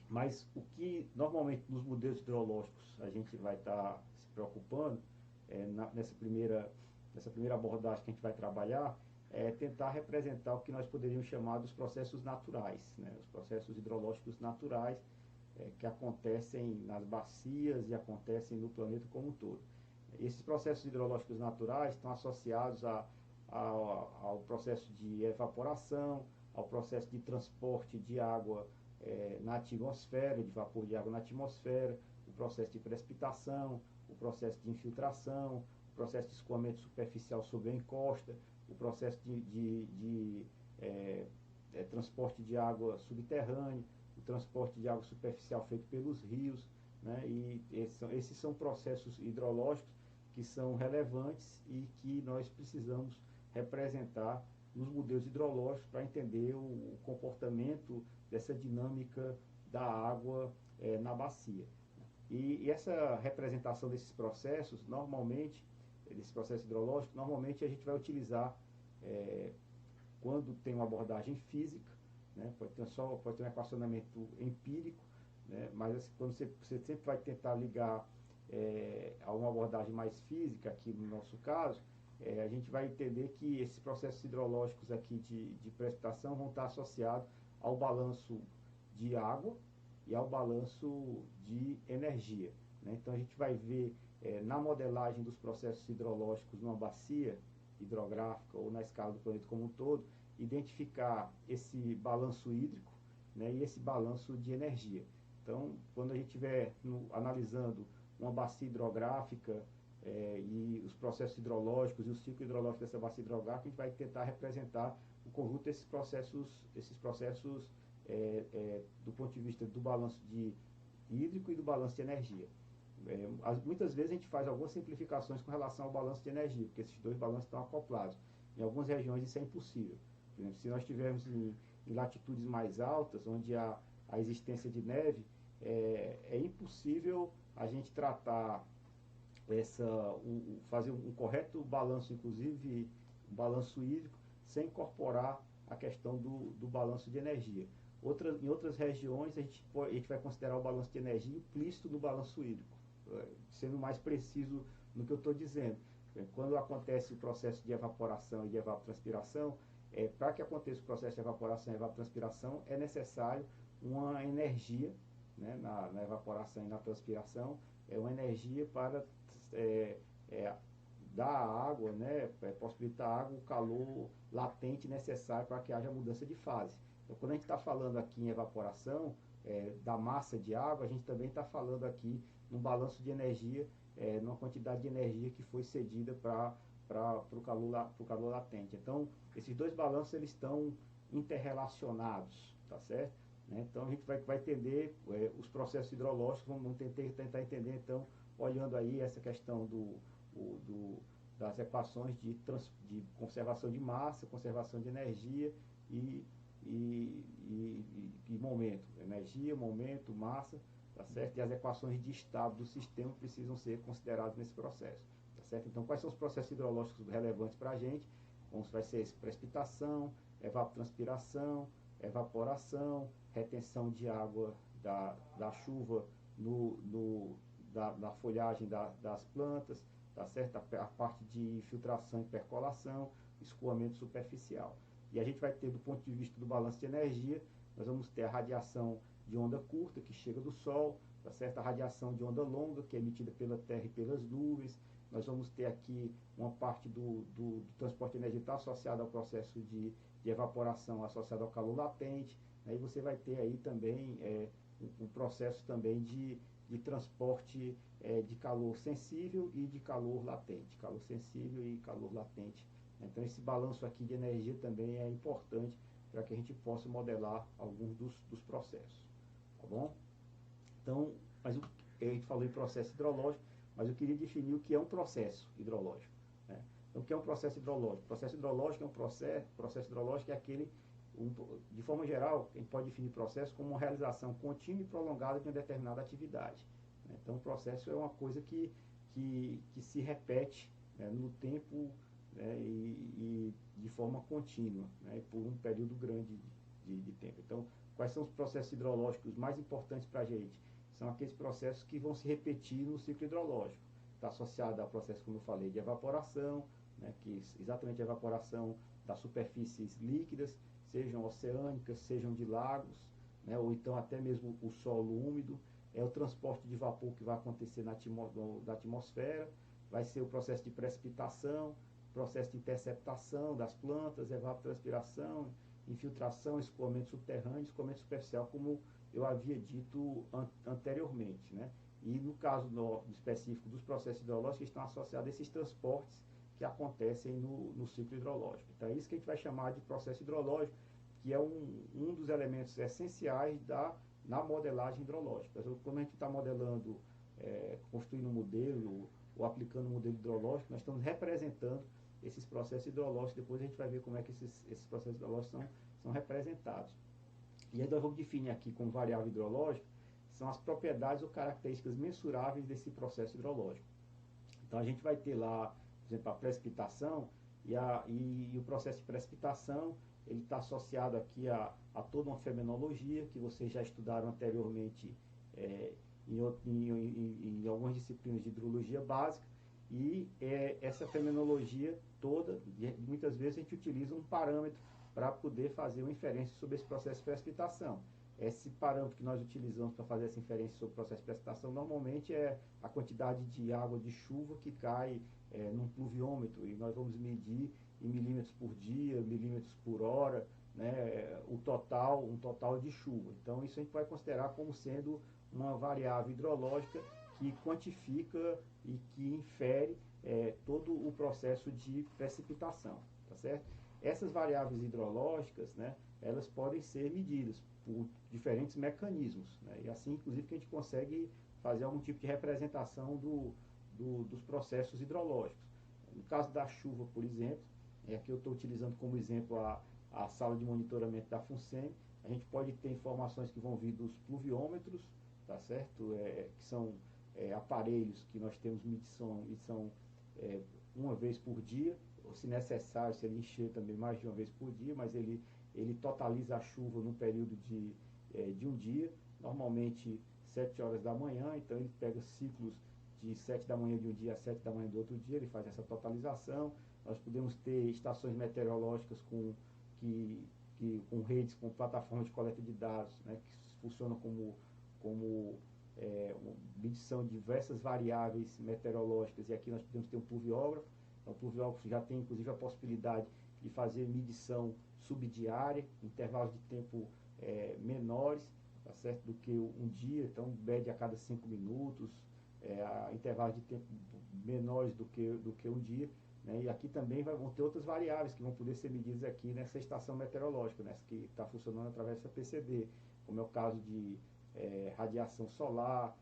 Mas o que normalmente nos modelos hidrológicos a gente vai estar se preocupando nessa primeira abordagem que a gente vai trabalhar é tentar representar o que nós poderíamos chamar dos processos naturais, né? Os processos hidrológicos naturais que acontecem nas bacias e acontecem no planeta como um todo. Esses processos hidrológicos naturais estão associados ao processo de evaporação, ao processo de transporte de água na atmosfera, de vapor de água na atmosfera, o processo de precipitação, o processo de infiltração, o processo de escoamento superficial sobre a encosta, o processo de transporte de água subterrânea, o transporte de água superficial feito pelos rios, né? E esses são processos hidrológicos que são relevantes e que nós precisamos representar nos modelos hidrológicos para entender o comportamento dessa dinâmica da água na bacia. E essa representação desses processos, normalmente, desses processos hidrológicos, normalmente a gente vai utilizar quando tem uma abordagem física, né? Pode ter um equacionamento empírico, né? Mas assim, quando você sempre vai tentar ligar a uma abordagem mais física, aqui no nosso caso, a gente vai entender que esses processos hidrológicos aqui de precipitação vão estar associados ao balanço de água e ao balanço de energia, né? Então a gente vai ver na modelagem dos processos hidrológicos numa bacia hidrográfica ou na escala do planeta como um todo, identificar esse balanço hídrico, né, e esse balanço de energia. Então, quando a gente estiver analisando uma bacia hidrográfica e os processos hidrológicos e o ciclo hidrológico dessa bacia hidrográfica, a gente vai tentar representar o conjunto desses processos do ponto de vista do balanço hídrico e do balanço de energia. Muitas vezes a gente faz algumas simplificações com relação ao balanço de energia, porque esses dois balanços estão acoplados. Em algumas regiões isso é impossível. Por exemplo, se nós estivermos em latitudes mais altas, onde há a existência de neve, é impossível a gente tratar fazer um correto balanço, inclusive um balanço hídrico, sem incorporar a questão do balanço de energia. Em outras regiões, a gente vai considerar o balanço de energia implícito no balanço hídrico, sendo mais preciso no que eu estou dizendo. Quando acontece o processo de evaporação e de evapotranspiração, para que aconteça o processo de evaporação e evapotranspiração, é necessário uma energia, né, na evaporação e na transpiração, uma energia para dar à água, né, possibilitar à água o calor latente necessário para que haja mudança de fase. Então, quando a gente está falando aqui em evaporação da massa de água, a gente também está falando aqui num balanço de energia, numa quantidade de energia que foi cedida para o calor latente. Então, esses dois balanços eles estão interrelacionados, tá certo? Né? Então, a gente vai entender os processos hidrológicos, vamos tentar entender, então, olhando aí essa questão das equações de conservação de massa, conservação de energia e momento. Energia, momento, massa, tá certo? E as equações de estado do sistema precisam ser consideradas nesse processo, tá certo? Então, quais são os processos hidrológicos relevantes para a gente? Vai ser precipitação, evapotranspiração, evaporação, retenção de água da chuva na folhagem das plantas, tá certo? A parte de filtração e percolação, escoamento superficial. E a gente vai ter, do ponto de vista do balanço de energia, nós vamos ter a radiação de onda curta, que chega do Sol, tá certo? A radiação de onda longa, que é emitida pela Terra e pelas nuvens. Nós vamos ter aqui uma parte do transporte de energia está associada ao processo de evaporação, associado ao calor latente. Aí você vai ter aí também um processo também de transporte de calor sensível e de calor latente. Calor sensível e calor latente. Então, esse balanço aqui de energia também é importante para que a gente possa modelar alguns dos processos, tá bom? Então, a gente falou em processo hidrológico, mas eu queria definir o que é um processo hidrológico, né? Então, o que é um processo hidrológico? O processo hidrológico é processo hidrológico é aquele, de forma geral, a gente pode definir processo como uma realização contínua e prolongada de uma determinada atividade, né? Então, o processo é uma coisa que se repete, né, no tempo né, e de forma contínua, né, por um período grande de tempo. Então, quais são os processos hidrológicos mais importantes para a gente? São aqueles processos que vão se repetir no ciclo hidrológico. Está associado a processos, como eu falei, de evaporação, né, que exatamente a evaporação das superfícies líquidas, sejam oceânicas, sejam de lagos, né, ou então até mesmo o solo úmido, é o transporte de vapor que vai acontecer na atmosfera, vai ser o processo de precipitação, processo de interceptação das plantas, evapotranspiração, infiltração, escoamento subterrâneo, escoamento superficial, como eu havia dito anteriormente, né? E no caso específico dos processos hidrológicos, estão associados a esses transportes que acontecem no ciclo hidrológico. Então, é isso que a gente vai chamar de processo hidrológico, que é um dos elementos essenciais na modelagem hidrológica. Quando a gente está modelando, construindo um modelo ou aplicando um modelo hidrológico, nós estamos representando esses processos hidrológicos. Depois a gente vai ver como é que esses processos hidrológicos são representados. E aí nós vamos definir aqui como variável hidrológica, são as propriedades ou características mensuráveis desse processo hidrológico. Então a gente vai ter lá, por exemplo, a precipitação, e o processo de precipitação, ele está associado aqui a toda uma fenomenologia que vocês já estudaram anteriormente em algumas disciplinas de hidrologia básica, e essa fenomenologia toda, muitas vezes a gente utiliza um parâmetro para poder fazer uma inferência sobre esse processo de precipitação. Esse parâmetro que nós utilizamos para fazer essa inferência sobre o processo de precipitação normalmente é a quantidade de água de chuva que cai num pluviômetro, e nós vamos medir em milímetros por dia, milímetros por hora, né, um total de chuva. Então isso a gente vai considerar como sendo uma variável hidrológica que quantifica e que infere todo o processo de precipitação, tá certo? Essas variáveis hidrológicas, né, elas podem ser medidas por diferentes mecanismos, né, e assim, inclusive, que a gente consegue fazer algum tipo de representação dos processos hidrológicos. No caso da chuva, por exemplo, aqui eu estou utilizando como exemplo a sala de monitoramento da FUNSEMI. A gente pode ter informações que vão vir dos pluviômetros, tá certo? Que são aparelhos que nós temos medição uma vez por dia, ou se necessário, se ele encher também mais de uma vez por dia, mas ele totaliza a chuva num período de um dia, normalmente 7 horas da manhã, então ele pega ciclos de 7 da manhã de um dia a 7 da manhã do outro dia, ele faz essa totalização. Nós podemos ter estações meteorológicas com redes, com plataformas de coleta de dados, né, que funcionam como medição de diversas variáveis meteorológicas, e aqui nós podemos ter um pluviógrafo. Então, o pluviógrafo já tem inclusive a possibilidade de fazer medição subdiária, intervalos de tempo menores, tá certo, do que um dia, então mede a cada 5 minutos, intervalos de tempo menores do que um dia, né? E aqui também vão ter outras variáveis que vão poder ser medidas aqui nessa estação meteorológica, né, que está funcionando através dessa PCD, como é o caso de radiação solar,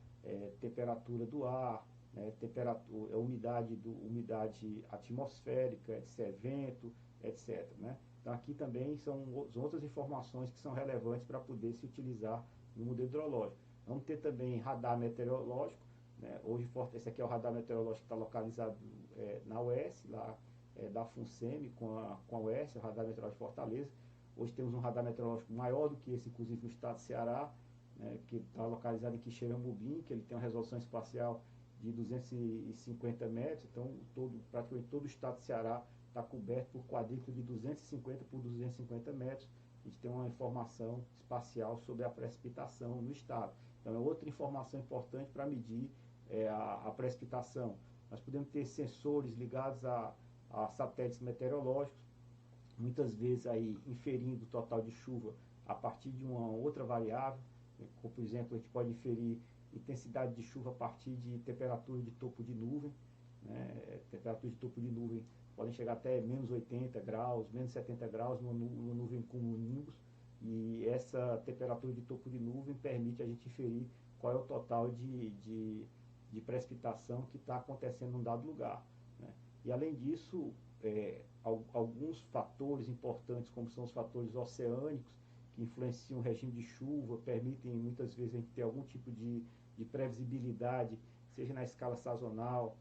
temperatura do ar, né, temperatura, umidade atmosférica, etc., vento, etc., né? Então aqui também são outras informações que são relevantes para poder se utilizar no modelo hidrológico. Vamos ter também radar meteorológico, né? Hoje esse aqui é o radar meteorológico que está localizado na UES, lá da FUNSEMI com a UES, o radar meteorológico de Fortaleza. Hoje temos um radar meteorológico maior do que esse, inclusive no estado de Ceará, que está localizado em Quixeramobim, que ele tem uma resolução espacial de 250 metros, então praticamente todo o estado de Ceará está coberto por quadrícula de 250 por 250 metros. A gente tem uma informação espacial sobre a precipitação no estado. Então é outra informação importante para medir a precipitação. Nós podemos ter sensores ligados a satélites meteorológicos, muitas vezes aí inferindo o total de chuva a partir de uma outra variável, como por exemplo a gente pode inferir intensidade de chuva a partir de temperatura de topo de nuvem, né? Temperatura de topo de nuvem podem chegar até menos 80 graus, menos 70 graus no nuvem cumulonimbus, e essa temperatura de topo de nuvem permite a gente inferir qual é o total de precipitação que está acontecendo num dado lugar, né? E além disso, alguns fatores importantes, como são os fatores oceânicos, que influenciam o regime de chuva, permitem muitas vezes a gente ter algum tipo de previsibilidade, seja na escala sazonal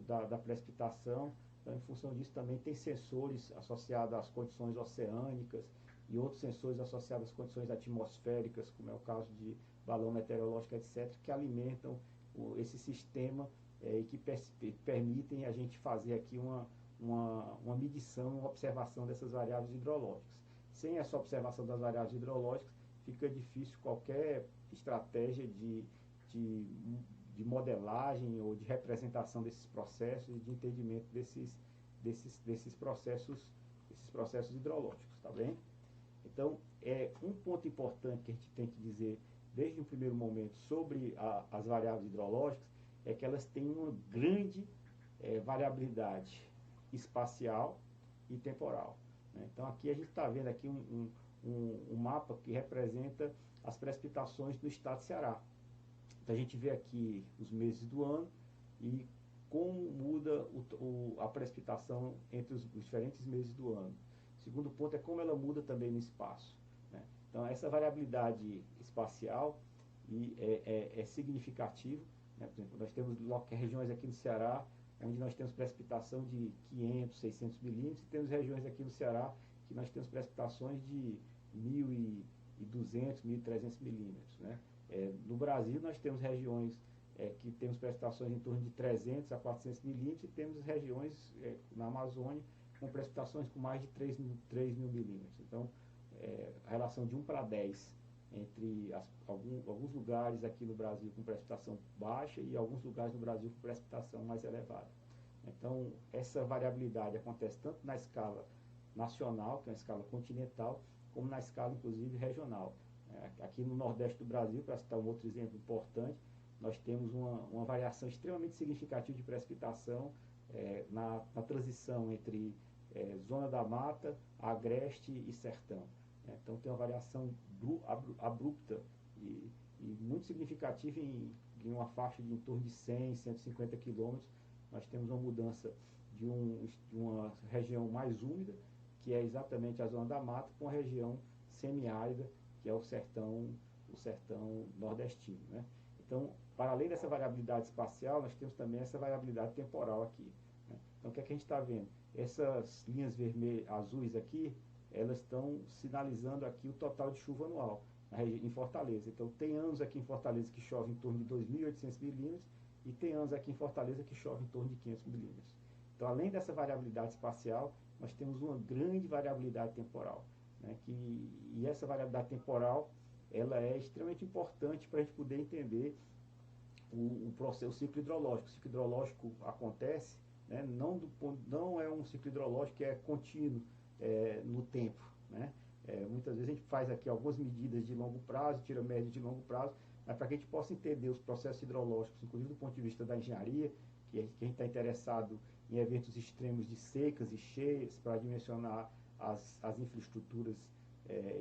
da precipitação, Então, em função disso, também tem sensores associados às condições oceânicas e outros sensores associados às condições atmosféricas, como é o caso de balão meteorológico, etc., que alimentam esse sistema e que permitem a gente fazer aqui uma medição, uma observação dessas variáveis hidrológicas. Sem essa observação das variáveis hidrológicas, fica difícil qualquer estratégia de modelagem ou de representação desses processos e de entendimento desses processos hidrológicos, tá bem? Então, um ponto importante que a gente tem que dizer desde o primeiro momento sobre as variáveis hidrológicas é que elas têm uma grande variabilidade espacial e temporal, né? Então, aqui a gente está vendo aqui um mapa que representa as precipitações do estado de Ceará. Então, a gente vê aqui os meses do ano e como muda a precipitação entre os diferentes meses do ano. O segundo ponto é como ela muda também no espaço, né? Então, essa variabilidade espacial é significativa, né? Por exemplo, nós temos regiões aqui no Ceará onde nós temos precipitação de 500, 600 milímetros, e temos regiões aqui no Ceará que nós temos precipitações de 1.200, 1.300 milímetros, né? No Brasil, nós temos regiões que temos precipitações em torno de 300 a 400 milímetros, e temos regiões na Amazônia com precipitações com mais de 3 mil milímetros. Então, a relação de 1 para 10 entre alguns lugares aqui no Brasil com precipitação baixa e alguns lugares no Brasil com precipitação mais elevada. Então, essa variabilidade acontece tanto na escala nacional, que é uma escala continental, como na escala, inclusive, regional. Aqui no Nordeste do Brasil, para citar um outro exemplo importante, nós temos uma variação extremamente significativa de precipitação na transição entre zona da mata, agreste e sertão. Então, tem uma variação abrupta e muito significativa em uma faixa de em torno de 100, 150 quilômetros. Nós temos uma mudança de uma região mais úmida, que é exatamente a zona da mata, com a região semiárida, que é o sertão nordestino, né? Então, para além dessa variabilidade espacial, nós temos também essa variabilidade temporal aqui, né? Então, o que é que a gente está vendo? Essas linhas vermelhas, azuis aqui, elas estão sinalizando aqui o total de chuva anual em Fortaleza. Então, tem anos aqui em Fortaleza que chove em torno de 2.800 milímetros e tem anos aqui em Fortaleza que chove em torno de 500 milímetros. Então, além dessa variabilidade espacial, nós temos uma grande variabilidade temporal, né? E essa variabilidade temporal, ela é extremamente importante para a gente poder entender o ciclo hidrológico. O ciclo hidrológico acontece, né? Não é um ciclo hidrológico que é contínuo no tempo, né? Muitas vezes a gente faz aqui algumas medidas de longo prazo, tira médias de longo prazo, mas para que a gente possa entender os processos hidrológicos, inclusive do ponto de vista da engenharia, que a gente está interessado em eventos extremos de secas e cheias, para dimensionar as infraestruturas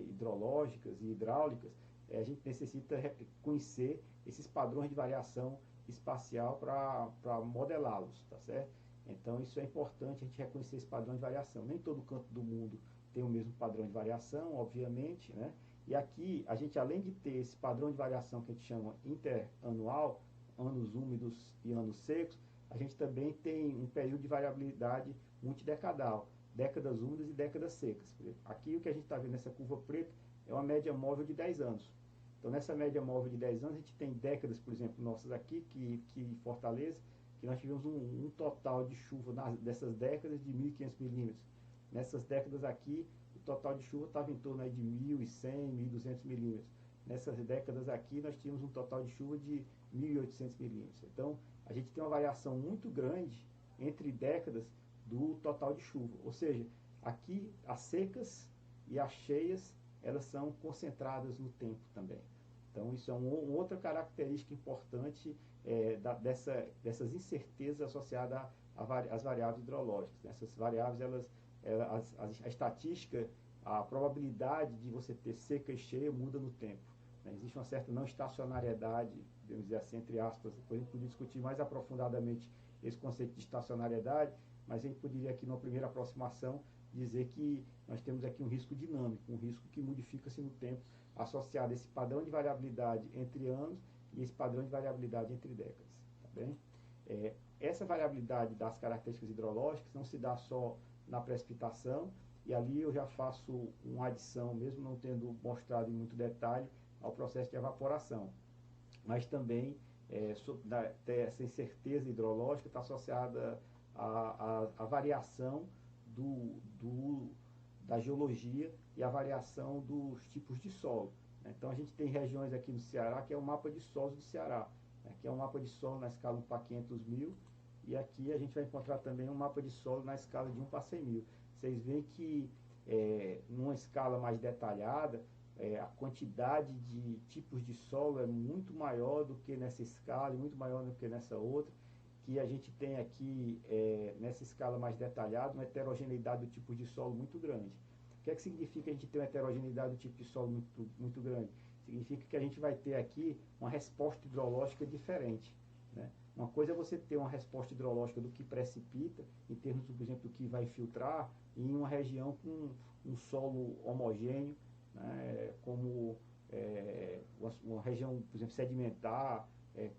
hidrológicas e hidráulicas, a gente necessita conhecer esses padrões de variação espacial para modelá-los, tá certo? Então, isso é importante, a gente reconhecer esse padrão de variação. Nem todo canto do mundo tem o mesmo padrão de variação, obviamente, né? E aqui, a gente, além de ter esse padrão de variação que a gente chama interanual, anos úmidos e anos secos, a gente também tem um período de variabilidade multidecadal, décadas úmidas e décadas secas. Aqui, o que a gente está vendo nessa curva preta é uma média móvel de 10 anos. Então, nessa média móvel de 10 anos, a gente tem décadas, por exemplo, nossas aqui, que em Fortaleza, que nós tivemos um total de chuva dessas décadas de 1.500 milímetros. Nessas décadas aqui, o total de chuva estava em torno aí de 1.100, 1.200 milímetros. Nessas décadas aqui, nós tínhamos um total de chuva de 1.800 milímetros. Então, a gente tem uma variação muito grande entre décadas do total de chuva. Ou seja, aqui as secas e as cheias, elas são concentradas no tempo também. Então, isso é uma outra característica importante dessas incertezas associadas às variáveis hidrológicas. Essas variáveis, a estatística, a probabilidade de você ter seca e cheia muda no tempo, né? Existe uma certa não estacionariedade, podemos dizer assim, entre aspas. Depois a gente podia discutir mais aprofundadamente esse conceito de estacionariedade, mas a gente poderia aqui, numa primeira aproximação, dizer que nós temos aqui um risco dinâmico, um risco que modifica-se no tempo, associado a esse padrão de variabilidade entre anos e esse padrão de variabilidade entre décadas, tá bem? essa variabilidade das características hidrológicas não se dá só na precipitação, e ali eu já faço uma adição, mesmo não tendo mostrado em muito detalhe, ao processo de evaporação. Mas também essa incerteza hidrológica está associada à variação da geologia e à variação dos tipos de solo. Então a gente tem regiões aqui no Ceará que é o mapa de solos do Ceará, que é um mapa de solo na escala 1 para 500 mil, e aqui a gente vai encontrar também um mapa de solo na escala de 1 para 100 mil. Vocês veem que numa escala mais detalhada, a quantidade de tipos de solo é muito maior do que nessa escala e muito maior do que nessa outra, que a gente tem aqui nessa escala mais detalhada uma heterogeneidade do tipo de solo muito grande. O que é que significa a gente ter uma heterogeneidade do tipo de solo muito grande? Significa que a gente vai ter aqui uma resposta hidrológica diferente, né? Uma coisa é você ter uma resposta hidrológica do que precipita, em termos, por exemplo, do que vai filtrar, em uma região com um solo homogêneo, né, como uma região, por exemplo, sedimentar,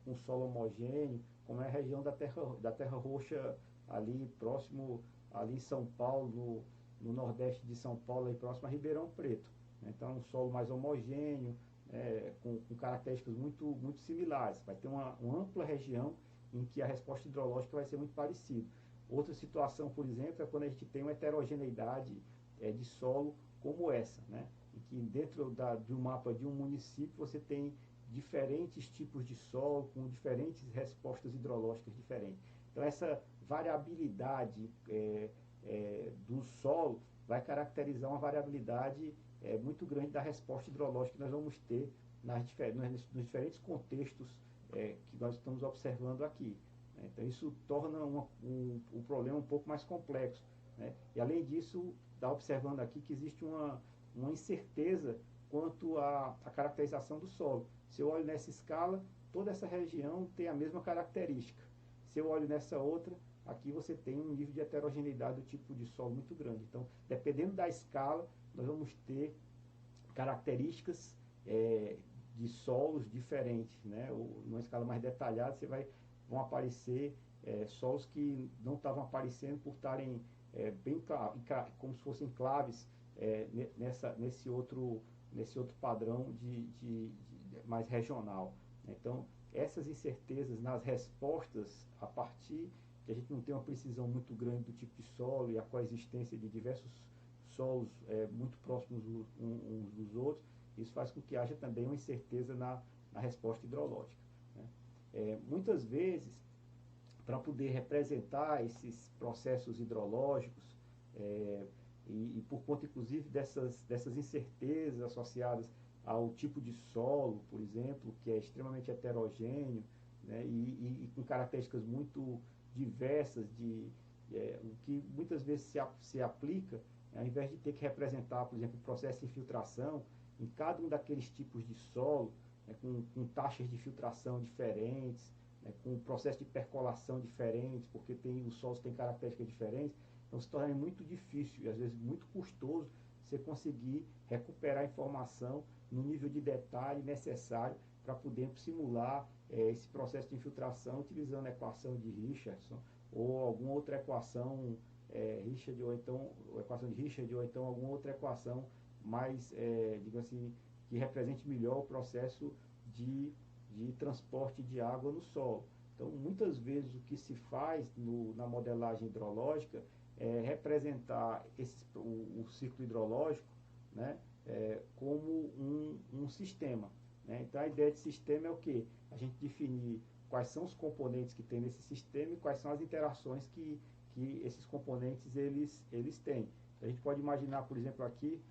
com solo homogêneo, como é a região da terra roxa ali próximo, ali em São Paulo, no nordeste de São Paulo, aí próximo a Ribeirão Preto. Então, um solo mais homogêneo, com características muito similares. Vai ter uma ampla região em que a resposta hidrológica vai ser muito parecida. Outra situação, por exemplo, é quando a gente tem uma heterogeneidade de solo como essa, né? Em que dentro do mapa de um município você tem diferentes tipos de solo, com diferentes respostas hidrológicas diferentes. Então essa variabilidade do solo vai caracterizar uma variabilidade muito grande da resposta hidrológica que nós vamos ter nos diferentes contextos que nós estamos observando aqui. Então isso torna um problema um pouco mais complexo, né? E além disso, está observando aqui que existe uma incerteza quanto à caracterização do solo. Se eu olho nessa escala, toda essa região tem a mesma característica. Se eu olho nessa outra, aqui você tem um nível de heterogeneidade do tipo de solo muito grande. Então, dependendo da escala, nós vamos ter características de solos diferentes, né? Numa escala mais detalhada, vão aparecer solos que não estavam aparecendo por estarem bem como se fossem enclaves nesse outro padrão mais regional. Então, essas incertezas nas respostas, a partir que a gente não tem uma precisão muito grande do tipo de solo e a coexistência de diversos solos muito próximos uns dos outros, isso faz com que haja também uma incerteza na resposta hidrológica, né? Muitas vezes, para poder representar esses processos hidrológicos, e por conta, inclusive, dessas incertezas associadas ao tipo de solo, por exemplo, que é extremamente heterogêneo, né, e com características muito diversas, o que muitas vezes se aplica, ao invés de ter que representar, por exemplo, o processo de infiltração em cada um daqueles tipos de solo, né, com taxas de filtração diferentes, né, com processo de percolação diferentes, porque os solos têm características diferentes. Então se torna muito difícil e às vezes muito custoso você conseguir recuperar a informação no nível de detalhe necessário para poder simular esse processo de infiltração utilizando a equação de Richardson ou alguma outra equação Richard, ou então a equação de Richard, ou então alguma outra equação mais, digamos assim, que represente melhor o processo de transporte de água no solo. Então, muitas vezes o que se faz na modelagem hidrológica é representar o ciclo hidrológico, né, como um sistema, né? Então, a ideia de sistema é o quê? A gente definir quais são os componentes que tem nesse sistema e quais são as interações que esses componentes eles têm. A gente pode imaginar, por exemplo, aqui,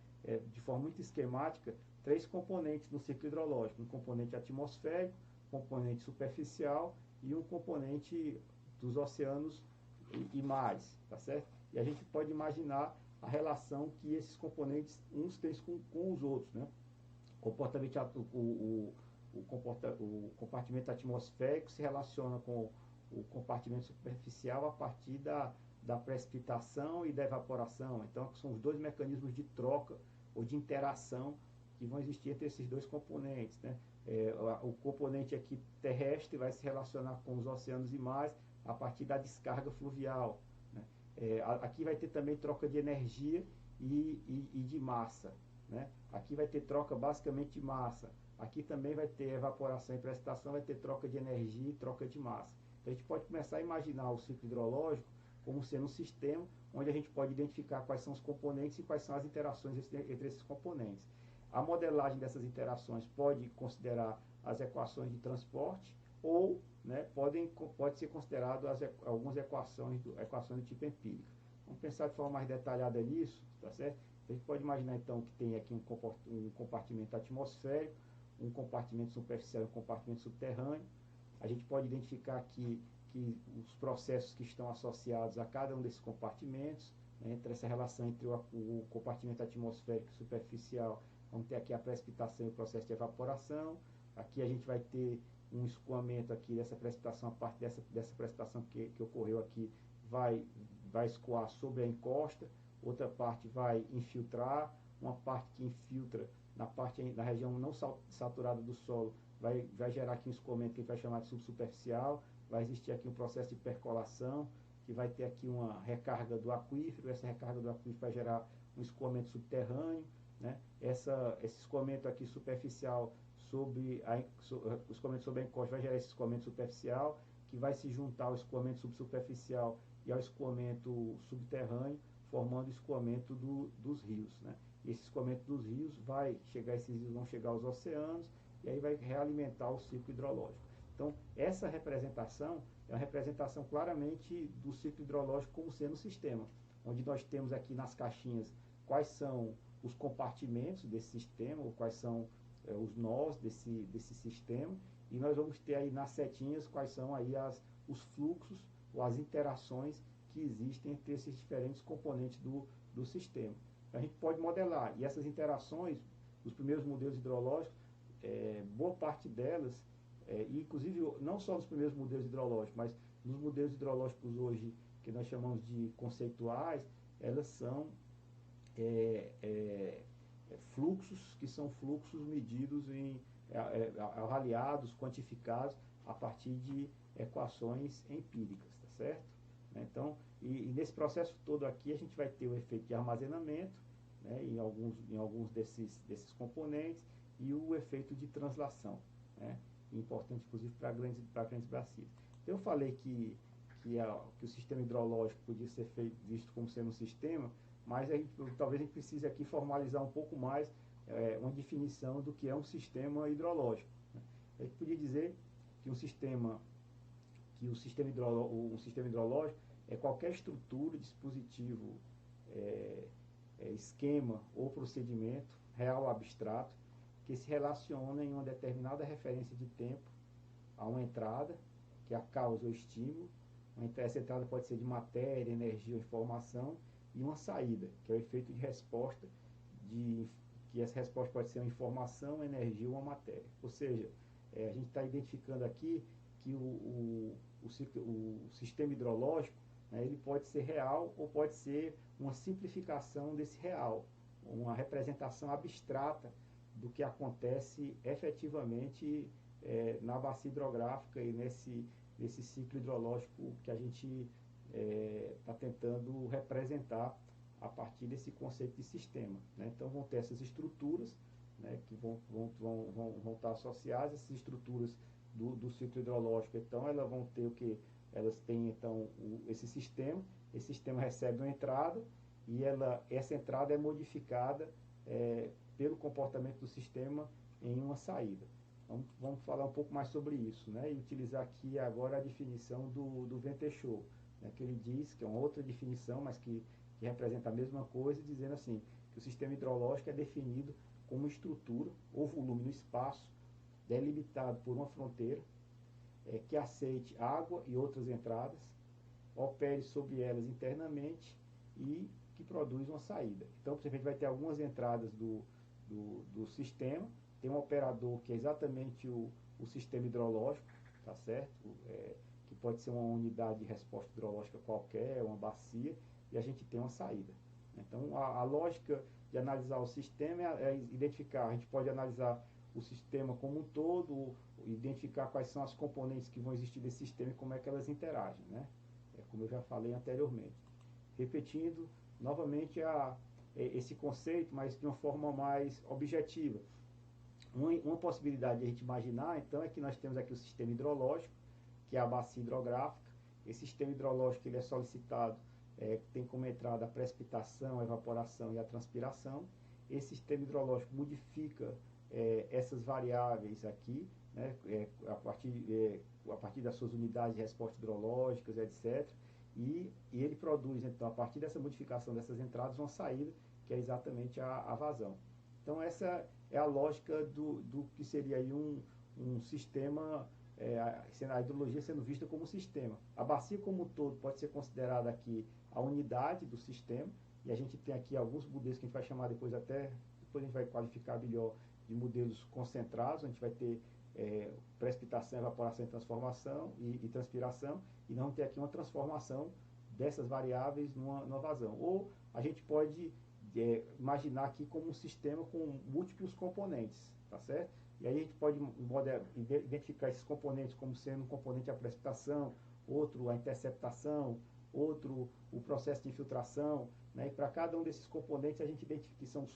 de forma muito esquemática, 3 componentes no ciclo hidrológico: um componente atmosférico, um componente superficial e um componente dos oceanos e mares, tá certo? E a gente pode imaginar a relação que esses componentes uns têm com os outros, né? O compartimento atmosférico se relaciona com o compartimento superficial a partir da precipitação e da evaporação. Então, são os dois mecanismos de troca ou de interação que vão existir entre esses dois componentes, né? O componente aqui terrestre vai se relacionar com os oceanos e mares a partir da descarga fluvial, né? Aqui vai ter também troca de energia e de massa, né? Aqui vai ter troca basicamente de massa. Aqui também vai ter evaporação e precipitação, vai ter troca de energia e troca de massa. Então a gente pode começar a imaginar o ciclo hidrológico como sendo um sistema onde a gente pode identificar quais são os componentes e quais são as interações entre esses componentes. A modelagem dessas interações pode considerar as equações de transporte ou, né, pode ser considerado algumas equações do tipo empírica. Vamos pensar de forma mais detalhada nisso, tá certo? A gente pode imaginar então que tem aqui um compartimento atmosférico, um compartimento superficial e um compartimento subterrâneo. A gente pode identificar aqui que os processos que estão associados a cada um desses compartimentos, né, entre essa relação entre o compartimento atmosférico e superficial, vamos ter aqui a precipitação e o processo de evaporação. Aqui a gente vai ter um escoamento aqui dessa precipitação, a parte dessa precipitação que ocorreu aqui vai escoar sobre a encosta, outra parte vai infiltrar, uma parte que infiltra na região não saturada do solo vai gerar aqui um escoamento que a gente vai chamar de subsuperficial, vai existir aqui um processo de percolação, que vai ter aqui uma recarga do aquífero, essa recarga do aquífero vai gerar um escoamento subterrâneo, né? Esse escoamento aqui superficial o escoamento sobre a encosta vai gerar esse escoamento superficial, que vai se juntar ao escoamento subsuperficial e ao escoamento subterrâneo, formando o escoamento dos rios, né? E esse escoamento dos rios esses rios vão chegar aos oceanos, e aí vai realimentar o ciclo hidrológico. Então, essa representação é uma representação claramente do ciclo hidrológico como sendo um sistema, onde nós temos aqui nas caixinhas quais são os compartimentos desse sistema, ou quais são os nós desse sistema, e nós vamos ter aí nas setinhas quais são aí os fluxos ou as interações que existem entre esses diferentes componentes do sistema. Então, a gente pode modelar, e essas interações, os primeiros modelos hidrológicos, boa parte delas, e inclusive não só nos primeiros modelos hidrológicos, mas nos modelos hidrológicos hoje, que nós chamamos de conceituais, elas são fluxos que são fluxos medidos avaliados, quantificados a partir de equações empíricas, tá certo? Então, e nesse processo todo aqui a gente vai ter o efeito de armazenamento, né, em alguns desses componentes, e o efeito de translação, né, importante inclusive para grandes bacias. Então, eu falei que o sistema hidrológico podia ser visto como sendo um sistema, mas talvez a gente precise aqui formalizar um pouco mais uma definição do que é um sistema hidrológico, né? A gente podia dizer que um sistema hidrológico é qualquer estrutura, dispositivo, esquema ou procedimento, real ou abstrato, que se relaciona em uma determinada referência de tempo a uma entrada, que é a causa ou estímulo. Essa entrada pode ser de matéria, energia ou informação, e uma saída, que é o efeito de resposta, que essa resposta pode ser uma informação, energia ou uma matéria. Ou seja, a gente está identificando aqui que o sistema hidrológico, né, ele pode ser real ou pode ser uma simplificação desse real, uma representação abstrata do que acontece efetivamente na bacia hidrográfica e nesse ciclo hidrológico que a gente está tentando representar a partir desse conceito de sistema, né? Então vão ter essas estruturas, né, que vão estar associadas, essas estruturas do ciclo hidrológico. Então elas vão ter elas têm então esse sistema recebe uma entrada e essa entrada é modificada pelo comportamento do sistema em uma saída. Vamos falar um pouco mais sobre isso, né, e utilizar aqui agora a definição do Venteschow, né, que ele diz, que é uma outra definição, mas que representa a mesma coisa, dizendo assim, que o sistema hidrológico é definido como estrutura ou volume no espaço, delimitado por uma fronteira, que aceite água e outras entradas, opere sobre elas internamente e que produz uma saída. Então, por exemplo, a gente vai ter algumas entradas do sistema, tem um operador que é exatamente o sistema hidrológico, tá certo? Que pode ser uma unidade de resposta hidrológica qualquer, uma bacia, e a gente tem uma saída. Então, a lógica de analisar o sistema é identificar, a gente pode analisar o sistema como um todo, identificar quais são as componentes que vão existir desse sistema e como é que elas interagem, né? Como eu já falei anteriormente. Repetindo novamente esse conceito, mas de uma forma mais objetiva. Uma possibilidade de a gente imaginar, então, é que nós temos aqui o sistema hidrológico, que é a bacia hidrográfica. Esse sistema hidrológico ele é solicitado, tem como entrada a precipitação, a evaporação e a transpiração. Esse sistema hidrológico modifica essas variáveis aqui, né, a partir das suas unidades de resposta hidrológicas, etc. E ele produz, então, a partir dessa modificação dessas entradas, uma saída, que é exatamente a vazão. Então, essa é a lógica do que seria aí um sistema, a hidrologia sendo vista como um sistema. A bacia como um todo pode ser considerada aqui a unidade do sistema, e a gente tem aqui alguns modelos que a gente vai chamar depois a gente vai qualificar melhor de modelos concentrados, a gente vai ter precipitação, evaporação e transformação e transpiração, e não ter aqui uma transformação dessas variáveis numa vazão. Ou a gente pode imaginar aqui como um sistema com múltiplos componentes, tá certo? E aí a gente pode identificar esses componentes como sendo um componente a precipitação, outro a interceptação, outro o processo de infiltração, né? E para cada um desses componentes a gente identifica que são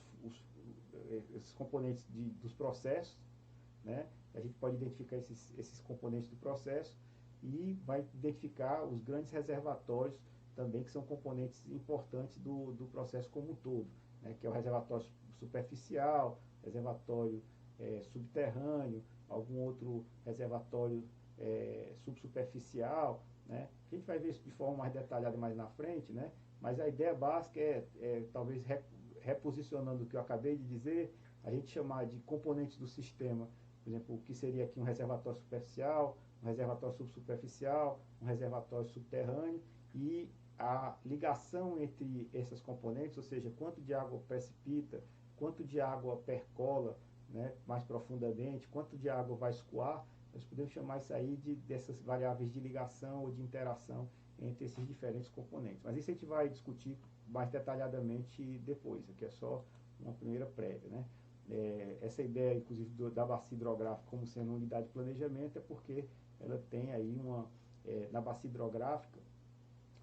esses componentes dos processos, né? A gente pode identificar esses componentes do processo e vai identificar os grandes reservatórios também, que são componentes importantes do processo como um todo, né? Que é o reservatório superficial, reservatório subterrâneo, algum outro reservatório subsuperficial, né? A gente vai ver isso de forma mais detalhada mais na frente, né? Mas a ideia básica talvez reposicionando o que eu acabei de dizer, a gente chamar de componentes do sistema, por exemplo, o que seria aqui um reservatório superficial, um reservatório subsuperficial, um reservatório subterrâneo, e a ligação entre essas componentes, ou seja, quanto de água precipita, quanto de água percola, né, mais profundamente, quanto de água vai escoar, nós podemos chamar isso aí dessas variáveis de ligação ou de interação entre esses diferentes componentes. Mas isso a gente vai discutir mais detalhadamente depois, aqui é só uma primeira prévia, né? Essa ideia, inclusive, da bacia hidrográfica como sendo unidade de planejamento é porque ela tem aí na bacia hidrográfica,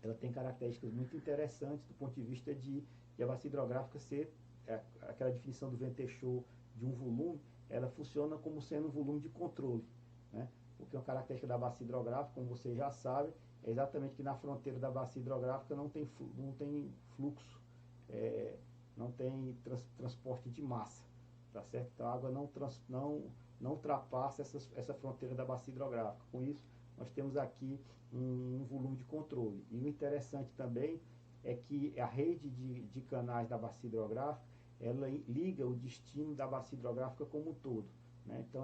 ela tem características muito interessantes do ponto de vista de a bacia hidrográfica ser, aquela definição do Ventechot de um volume, ela funciona como sendo um volume de controle, né? Porque uma característica da bacia hidrográfica, como vocês já sabem, é exatamente que na fronteira da bacia hidrográfica não tem fluxo, não tem transporte de massa, tá certo? Então a água não ultrapassa essa fronteira da bacia hidrográfica. Com isso, nós temos aqui um volume de controle. E o interessante também é que a rede de canais da bacia hidrográfica, ela liga o destino da bacia hidrográfica como um todo, né? Então,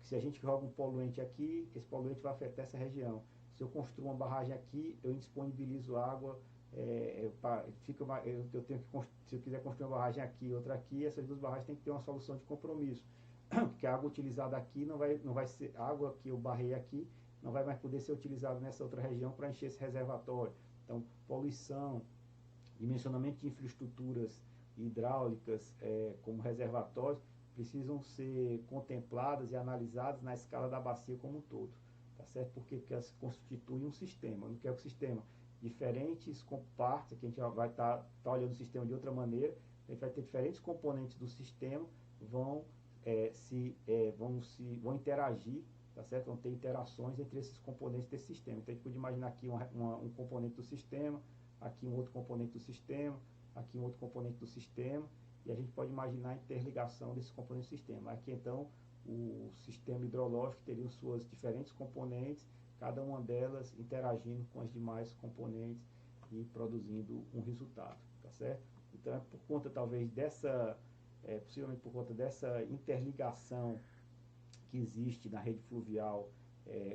se a gente joga um poluente aqui, esse poluente vai afetar essa região. Se eu construo uma barragem aqui, eu indisponibilizo água, eu tenho que, se eu quiser construir uma barragem aqui e outra aqui, essas duas barragens têm que ter uma solução de compromisso, porque a água utilizada aqui não vai ser, a água que eu barrei aqui não vai mais poder ser utilizada nessa outra região para encher esse reservatório. Então, poluição, dimensionamento de infraestruturas hidráulicas como reservatórios precisam ser contempladas e analisadas na escala da bacia como um todo, tá certo? Porque elas constituem um sistema. No que é o sistema? Diferentes partes, que a gente vai estar olhando o sistema de outra maneira, a gente vai ter diferentes componentes do sistema, vão interagir, tá certo? Vão ter interações entre esses componentes desse sistema. Então a gente pode imaginar aqui um componente do sistema, aqui um outro componente do sistema, aqui um outro componente do sistema, e a gente pode imaginar a interligação desses componentes do sistema. Aqui então o sistema hidrológico teria suas diferentes componentes, cada uma delas interagindo com as demais componentes e produzindo um resultado, tá certo? Então é por conta talvez possivelmente por conta dessa interligação que existe na rede fluvial,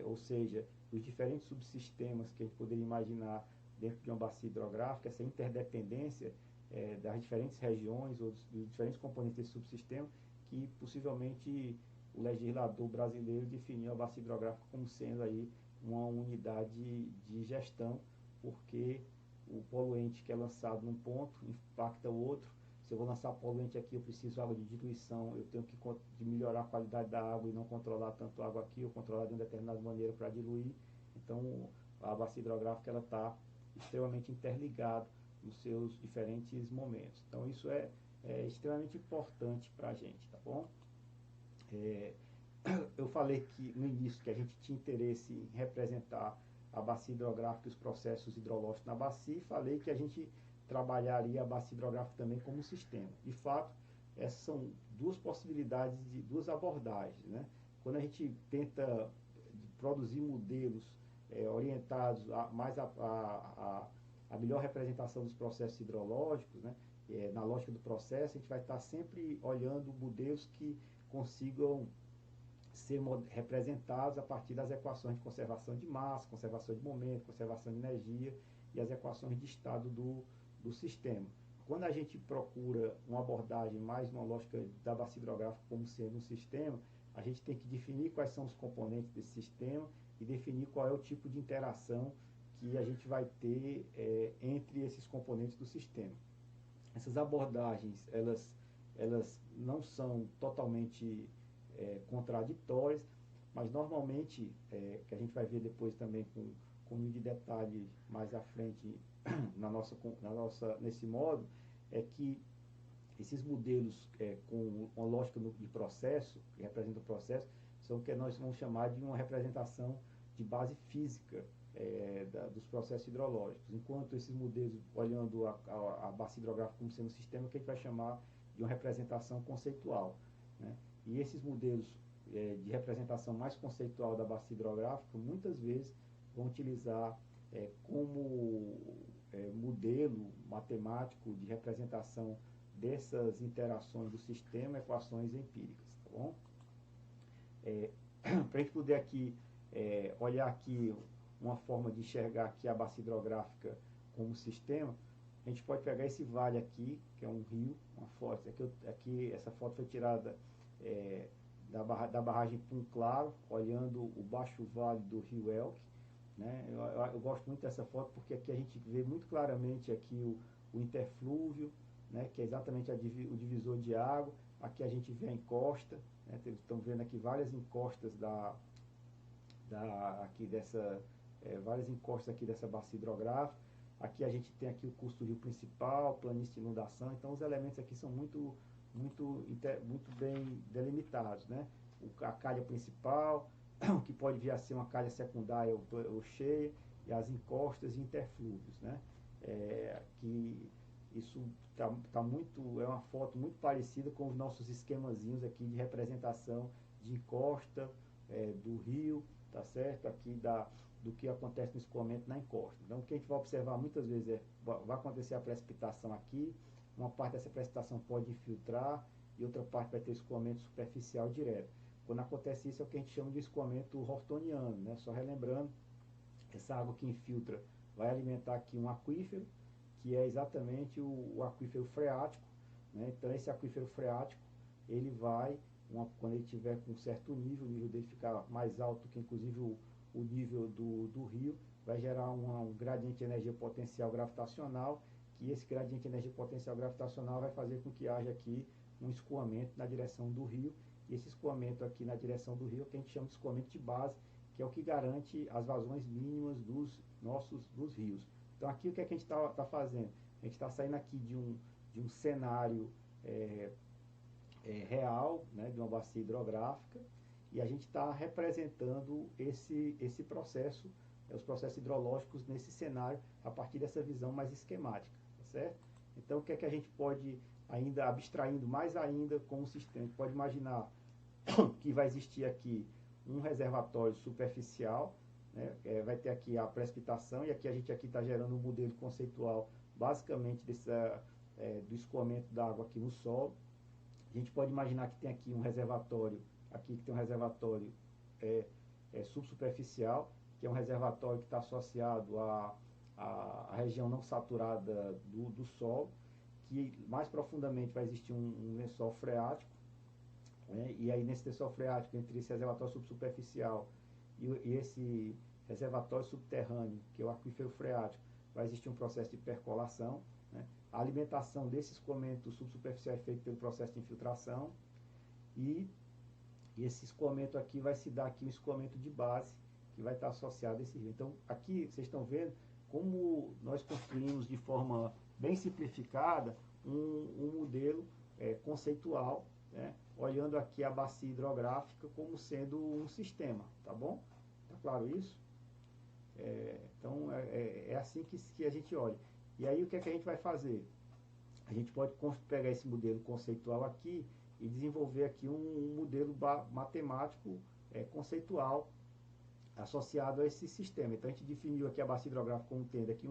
ou seja, os diferentes subsistemas que a gente poderia imaginar dentro de uma bacia hidrográfica, essa interdependência das diferentes regiões ou dos diferentes componentes desse subsistema, que possivelmente o legislador brasileiro definiu a bacia hidrográfica como sendo aí uma unidade de gestão, porque o poluente que é lançado num ponto impacta o outro. Se eu vou lançar poluente aqui, eu preciso de água de diluição, eu tenho que de melhorar a qualidade da água e não controlar tanto a água aqui, ou controlar de uma determinada maneira para diluir. Então, a bacia hidrográfica ela está extremamente interligada nos seus diferentes momentos. Então, isso é extremamente importante para a gente, tá bom? Eu falei que no início que a gente tinha interesse em representar a bacia hidrográfica e os processos hidrológicos na bacia, e falei que a gente trabalharia a bacia hidrográfica também como sistema. De fato, essas são duas possibilidades, de duas abordagens, né? Quando a gente tenta produzir modelos orientados mais a melhor representação dos processos hidrológicos, né? Na lógica do processo, a gente vai estar sempre olhando modelos que consigam ser representados a partir das equações de conservação de massa, conservação de momento, conservação de energia e as equações de estado do sistema. Quando a gente procura uma abordagem mais uma lógica da bacia hidrográfica como sendo um sistema, a gente tem que definir quais são os componentes desse sistema e definir qual é o tipo de interação que a gente vai ter entre esses componentes do sistema. Essas abordagens, elas não são totalmente contraditórias, mas normalmente, que a gente vai ver depois também com de detalhe mais à frente nesse modo, é que esses modelos com uma lógica de processo, que representam o processo, são o que nós vamos chamar de uma representação de base física dos processos hidrológicos, enquanto esses modelos, olhando a bacia hidrográfica como sendo um sistema, que a gente vai chamar de uma representação conceitual, né? E esses modelos de representação mais conceitual da bacia hidrográfica, muitas vezes vão utilizar como modelo matemático de representação dessas interações do sistema, equações empíricas, tá bom? Para a gente poder aqui olhar aqui uma forma de enxergar aqui a bacia hidrográfica como sistema, a gente pode pegar esse vale aqui, que é um rio, uma foto, aqui essa foto foi tirada da barragem Pum Claro, olhando o baixo vale do rio Elqui, né? Eu gosto muito dessa foto porque aqui a gente vê muito claramente aqui o interflúvio, né? Que é exatamente o divisor de água. Aqui a gente vê a encosta, né? Estão vendo aqui várias encostas várias encostas aqui dessa bacia hidrográfica. Aqui a gente tem aqui o curso do rio principal, planície de inundação. Então os elementos aqui são muito bem delimitados, né? A calha principal, o que pode vir a ser uma calha secundária ou cheia, e as encostas e interflúvios, né? Que isso é uma foto muito parecida com os nossos esquemazinhos aqui de representação de encosta do rio, tá certo? Aqui do que acontece no escoamento na encosta. Então, o que a gente vai observar muitas vezes vai acontecer a precipitação aqui, uma parte dessa precipitação pode infiltrar e outra parte vai ter escoamento superficial direto. Quando acontece isso, é o que a gente chama de escoamento hortoniano, né? Só relembrando, essa água que infiltra vai alimentar aqui um aquífero, que é exatamente o aquífero freático, né? Então, esse aquífero freático, ele vai, quando ele tiver com um certo nível, o nível dele ficar mais alto que inclusive o nível do rio, vai gerar um gradiente de energia potencial gravitacional, que esse gradiente de energia potencial gravitacional vai fazer com que haja aqui um escoamento na direção do rio, e esse escoamento aqui na direção do rio é o que a gente chama de escoamento de base, que é o que garante as vazões mínimas dos rios. Então aqui o que a gente está fazendo? A gente está saindo aqui de um cenário real, né, de uma bacia hidrográfica, e a gente está representando esse processo, os processos hidrológicos nesse cenário, a partir dessa visão mais esquemática, tá certo? Então o que é que a gente pode, ainda abstraindo mais ainda com o sistema, a gente pode imaginar que vai existir aqui um reservatório superficial, né? Vai ter aqui a precipitação, e aqui a gente está gerando um modelo conceitual basicamente do escoamento da água aqui no solo. A gente pode imaginar que tem aqui um reservatório, subsuperficial, que é um reservatório que está associado à região não saturada do solo, que mais profundamente vai existir um lençol freático, né? E aí nesse lençol freático, entre esse reservatório subsuperficial e esse reservatório subterrâneo, que é o aquífero freático, vai existir um processo de percolação, né? a alimentação desse escoamento subsuperficial é feita pelo processo de infiltração, e esse escoamento aqui vai se dar aqui um escoamento de base, que vai estar associado a esse rio. Então, aqui vocês estão vendo como nós construímos de forma bem simplificada um modelo conceitual, né, olhando aqui a bacia hidrográfica como sendo um sistema, tá bom? Tá claro isso? Então, é assim que a gente olha. E aí, o que é que a gente vai fazer? A gente pode pegar esse modelo conceitual aqui e desenvolver aqui um modelo matemático conceitual associado a esse sistema. Então, a gente definiu aqui a bacia hidrográfica como tendo aqui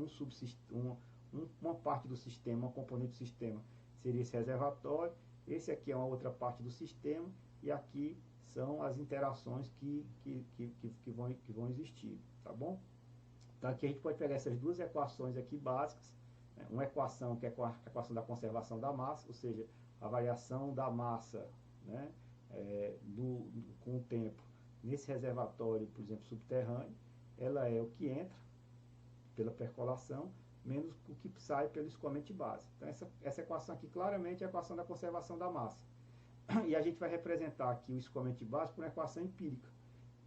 uma parte do sistema, uma componente do sistema seria esse reservatório, esse aqui é uma outra parte do sistema, e aqui são as interações que vão existir, tá bom? Então, aqui a gente pode pegar essas duas equações aqui básicas, né? Uma equação que é a equação da conservação da massa, ou seja, a variação da massa, né, com o tempo nesse reservatório, por exemplo, subterrâneo, ela é o que entra pela percolação, menos o que sai pelo escoamento de base. Então, essa equação aqui claramente é a equação da conservação da massa. E a gente vai representar aqui o escoamento de base por uma equação empírica,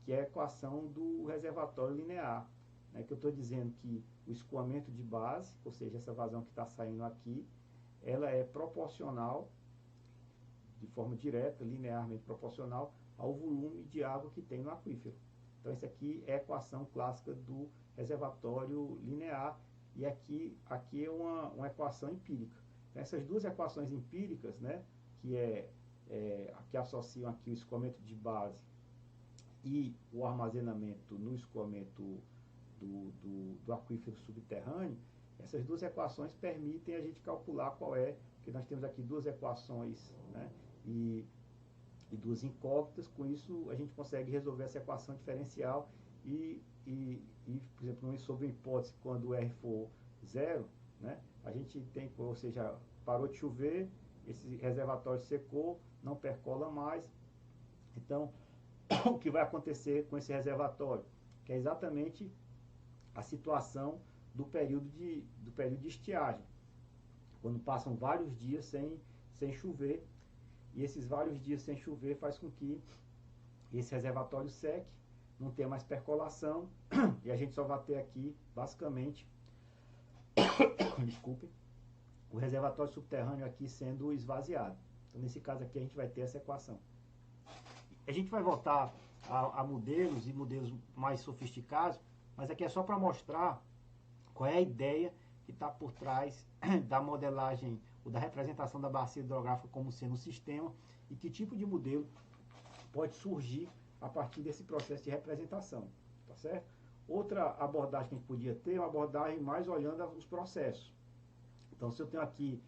que é a equação do reservatório linear, né, que eu estou dizendo que o escoamento de base, ou seja, essa vazão que está saindo aqui, ela é proporcional, de forma direta, linearmente proporcional, ao volume de água que tem no aquífero. Então, essa aqui é a equação clássica do reservatório linear, e aqui é uma equação empírica. Então, essas duas equações empíricas, né, que associam aqui o escoamento de base e o armazenamento no escoamento do aquífero subterrâneo, essas duas equações permitem a gente calcular qual é, porque nós temos aqui duas equações, né, e duas incógnitas. Com isso a gente consegue resolver essa equação diferencial e por exemplo, sob uma hipótese, quando o R for zero, né, a gente tem, ou seja, parou de chover, esse reservatório secou, não percola mais. Então, o que vai acontecer com esse reservatório? Que é exatamente a situação do período de estiagem, quando passam vários dias sem chover, e esses vários dias sem chover faz com que esse reservatório seque, não tenha mais percolação, e a gente só vai ter aqui, basicamente, desculpem, o reservatório subterrâneo aqui sendo esvaziado. Então, nesse caso aqui, a gente vai ter essa equação. A gente vai voltar a modelos e modelos mais sofisticados, mas aqui é só para mostrar qual é a ideia que está por trás da modelagem ou da representação da bacia hidrográfica como sendo um sistema, e que tipo de modelo pode surgir a partir desse processo de representação, tá certo? Outra abordagem que a gente podia ter é uma abordagem mais olhando os processos. Então, se eu tenho aqui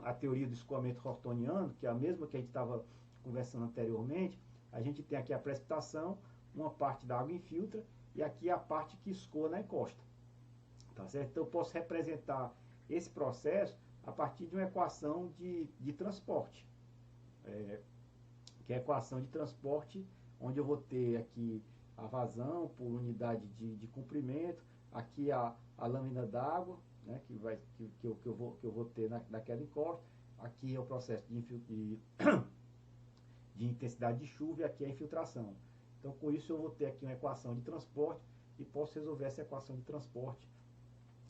a teoria do escoamento hortoniano, que é a mesma que a gente estava conversando anteriormente, a gente tem aqui a precipitação, uma parte da água infiltra, e aqui a parte que escoa na encosta. Tá certo? Então, eu posso representar esse processo a partir de uma equação de transporte, que é a equação de transporte, onde eu vou ter aqui a vazão por unidade de comprimento, aqui a lâmina d'água, né, que eu vou ter naquela encosta, aqui é o processo de intensidade de chuva, e aqui é a infiltração. Então, com isso, eu vou ter aqui uma equação de transporte, e posso resolver essa equação de transporte,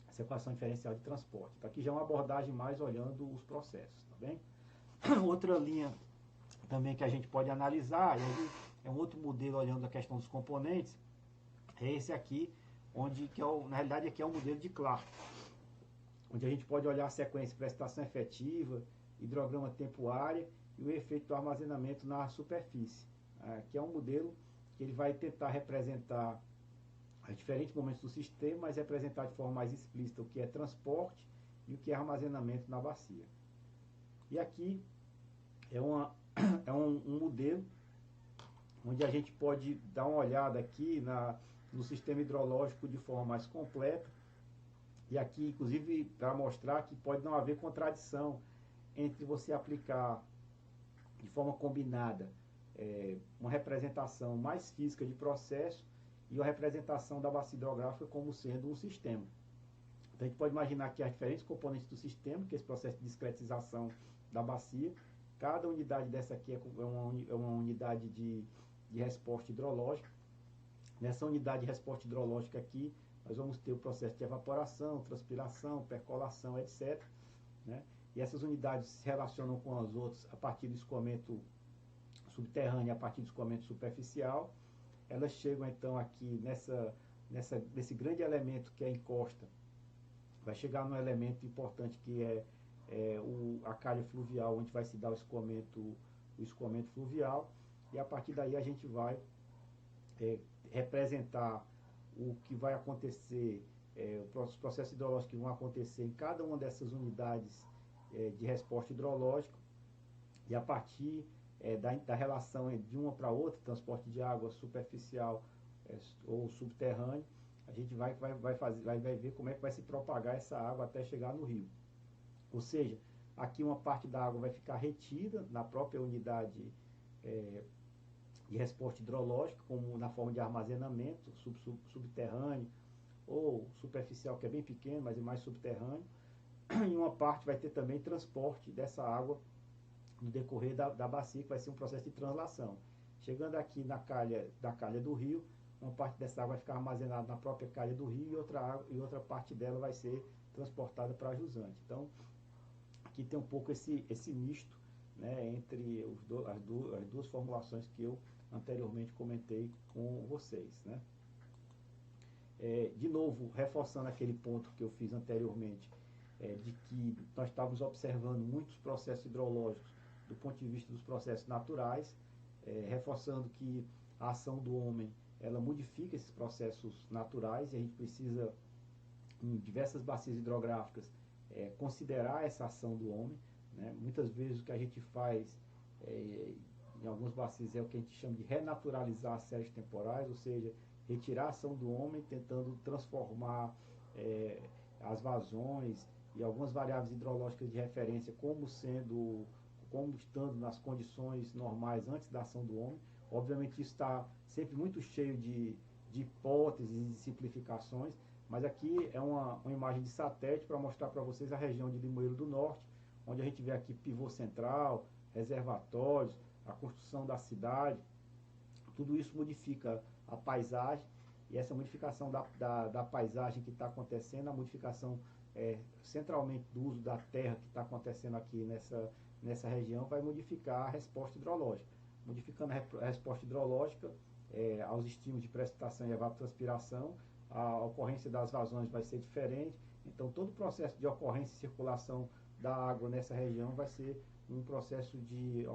essa equação diferencial de transporte. Então, aqui já é uma abordagem mais olhando os processos, tá bem? Outra linha também que a gente pode analisar, e aí é um outro modelo olhando a questão dos componentes, é esse aqui, na realidade aqui é um modelo de Clark, onde a gente pode olhar a sequência de precipitação efetiva, hidrograma tempo-área e o efeito do armazenamento na superfície. Aqui é um modelo que ele vai tentar representar os diferentes momentos do sistema, mas representar de forma mais explícita o que é transporte e o que é armazenamento na bacia. E aqui é um modelo onde a gente pode dar uma olhada aqui no sistema hidrológico de forma mais completa, e aqui inclusive para mostrar que pode não haver contradição entre você aplicar de forma combinada uma representação mais física de processo e a representação da bacia hidrográfica como sendo um sistema. Então a gente pode imaginar que as diferentes componentes do sistema, que é esse processo de discretização da bacia, cada unidade dessa aqui é uma unidade de resposta hidrológica. Nessa unidade de resposta hidrológica aqui, nós vamos ter o processo de evaporação, transpiração, percolação, etc. Né? E essas unidades se relacionam com as outras a partir do escoamento subterrâneo e a partir do escoamento superficial. Elas chegam então aqui nesse grande elemento que é a encosta, vai chegar num elemento importante que é a calha fluvial, onde vai se dar o escoamento fluvial, e a partir daí a gente vai representar o que vai acontecer, os processos hidrológicos que vão acontecer em cada uma dessas unidades de resposta hidrológica, e a partir da relação de uma para outra, transporte de água superficial ou subterrâneo, a gente vai ver como é que vai se propagar essa água até chegar no rio. Ou seja, aqui uma parte da água vai ficar retida na própria unidade de resposta hidrológica, como na forma de armazenamento subterrâneo ou superficial, que é bem pequeno, mas é mais subterrâneo. E uma parte vai ter também transporte dessa água no decorrer da bacia, que vai ser um processo de translação. Chegando aqui da calha do rio, uma parte dessa água vai ficar armazenada na própria calha do rio e outra parte dela vai ser transportada para a jusante. Então, aqui tem um pouco esse misto, né, entre as duas formulações que eu anteriormente comentei com vocês. Né? De novo, reforçando aquele ponto que eu fiz anteriormente, de que nós estávamos observando muitos processos hidrológicos do ponto de vista dos processos naturais, reforçando que a ação do homem ela modifica esses processos naturais, e a gente precisa, em diversas bacias hidrográficas, considerar essa ação do homem. Né? Muitas vezes o que a gente faz em algumas bacias é o que a gente chama de renaturalizar as séries temporais, ou seja, retirar a ação do homem, tentando transformar as vazões e algumas variáveis hidrológicas de referência como estando nas condições normais antes da ação do homem. Obviamente isso está sempre muito cheio de hipóteses e de simplificações, mas aqui é uma imagem de satélite para mostrar para vocês a região de Limoeiro do Norte, onde a gente vê aqui pivô central, reservatórios, a construção da cidade. Tudo isso modifica a paisagem, e essa modificação da paisagem que está acontecendo, a modificação centralmente do uso da terra que está acontecendo aqui nessa região, vai modificar a resposta hidrológica. Modificando a resposta hidrológica aos estímulos de precipitação e evapotranspiração, a ocorrência das vazões vai ser diferente. Então, todo o processo de ocorrência e circulação da água nessa região vai ser um processo de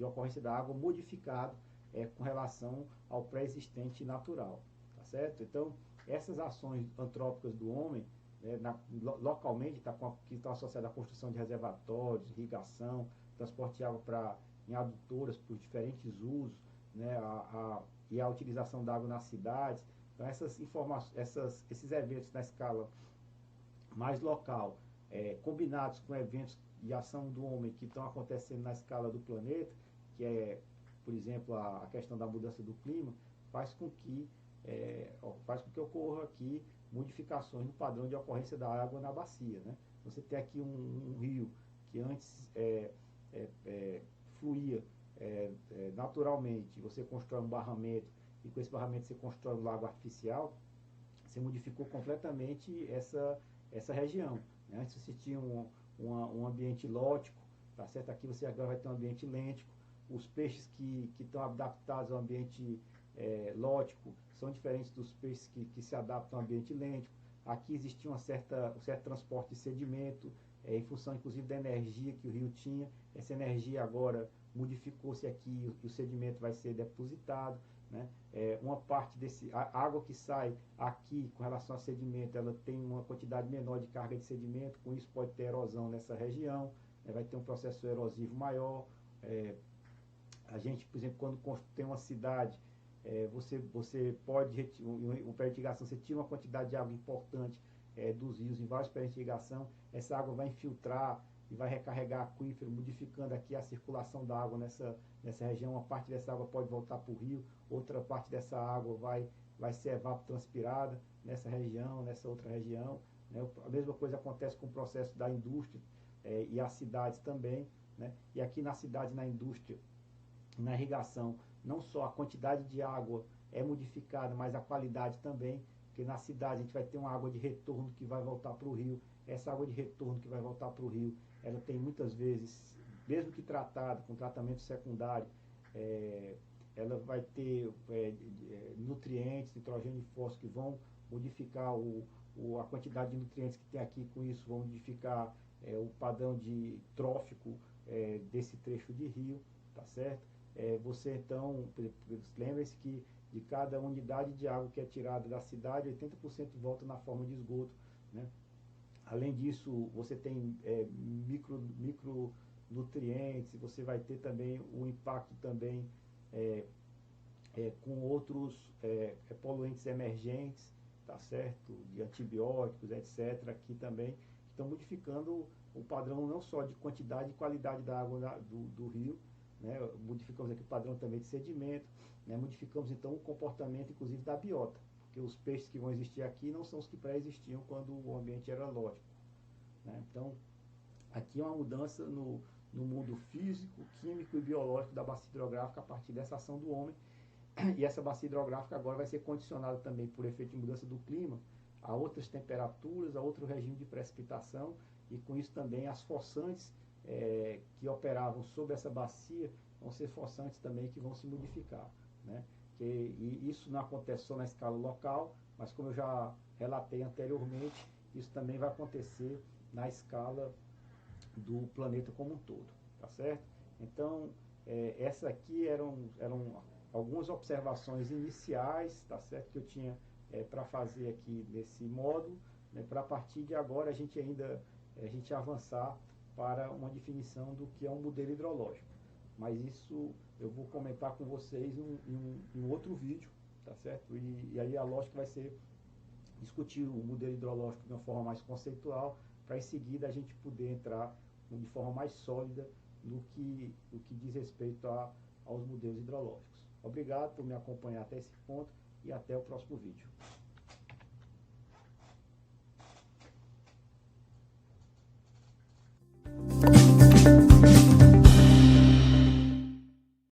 ocorrência da água modificado com relação ao pré-existente natural. Tá certo? Então, essas ações antrópicas do homem, localmente, que estão associadas à construção de reservatórios, irrigação, transporte de água em adutoras por diferentes usos, né, e a utilização da água nas cidades. Então, esses eventos na escala mais local, combinados com eventos de ação do homem que estão acontecendo na escala do planeta, que é, por exemplo, a questão da mudança do clima, faz com que ocorra aqui modificações no padrão de ocorrência da água na bacia. Né? Você tem aqui um rio que antes fluía naturalmente, você constrói um barramento, e com esse barramento você constrói um lago artificial, você modificou completamente essa região. Né? Antes você tinha um ambiente lótico, tá certo? Aqui você agora vai ter um ambiente lêntico. Os peixes que estão adaptados ao ambiente lótico são diferentes dos peixes que se adaptam ao ambiente lêntico. Aqui existia um certo transporte de sedimento, em função inclusive da energia que o rio tinha. Essa energia agora modificou-se aqui e o sedimento vai ser depositado. Né? Uma parte a água que sai aqui com relação ao sedimento, ela tem uma quantidade menor de carga de sedimento, com isso pode ter erosão nessa região, vai ter um processo erosivo maior. A gente, por exemplo, quando tem uma cidade, você pode, um pé de irrigação, você tira uma quantidade de água importante dos rios em vários pés de irrigação, essa água vai infiltrar e vai recarregar aquífero, modificando aqui a circulação da água nessa região. Uma parte dessa água pode voltar para o rio, outra parte dessa água vai ser evapotranspirada nessa região, nessa outra região. né? A mesma coisa acontece com o processo da indústria e as cidades também, né? E aqui na cidade, na indústria, na irrigação, não só a quantidade de água é modificada, mas a qualidade também, porque na cidade a gente vai ter uma água de retorno que vai voltar para o rio. Essa água de retorno que vai voltar para o rio, ela tem muitas vezes, mesmo que tratada com tratamento secundário, ela vai ter nutrientes, nitrogênio e fósforo que vão modificar a quantidade de nutrientes que tem aqui, com isso vão modificar o padrão de trófico desse trecho de rio, tá certo? Você então, lembre-se que de cada unidade de água que é tirada da cidade, 80% volta na forma de esgoto, né? Além disso, você tem micronutrientes, você vai ter também o impacto também com outros poluentes emergentes, tá certo? De antibióticos, etc., aqui também, que estão modificando o padrão não só de quantidade e qualidade da água do rio, né? Modificamos aqui o padrão também de sedimento, né? Modificamos então o comportamento, inclusive, da biota, porque os peixes que vão existir aqui não são os que pré-existiam quando o ambiente era lógico, né? Então, aqui é uma mudança no mundo físico, químico e biológico da bacia hidrográfica a partir dessa ação do homem. E essa bacia hidrográfica agora vai ser condicionada também por efeito de mudança do clima a outras temperaturas, a outro regime de precipitação, e com isso também as forçantes que operavam sobre essa bacia vão ser forçantes também que vão se modificar, né? E isso não acontece só na escala local, mas como eu já relatei anteriormente, isso também vai acontecer na escala do planeta como um todo, tá certo? Então, essa aqui eram algumas observações iniciais, tá certo? Que eu tinha para fazer aqui nesse módulo, né, para a partir de agora a gente avançar para uma definição do que é um modelo hidrológico. Mas isso eu vou comentar com vocês em um outro vídeo, tá certo? E aí a lógica vai ser discutir o modelo hidrológico de uma forma mais conceitual, para em seguida a gente poder entrar de forma mais sólida no que diz respeito aos modelos hidrológicos. Obrigado por me acompanhar até esse ponto e até o próximo vídeo.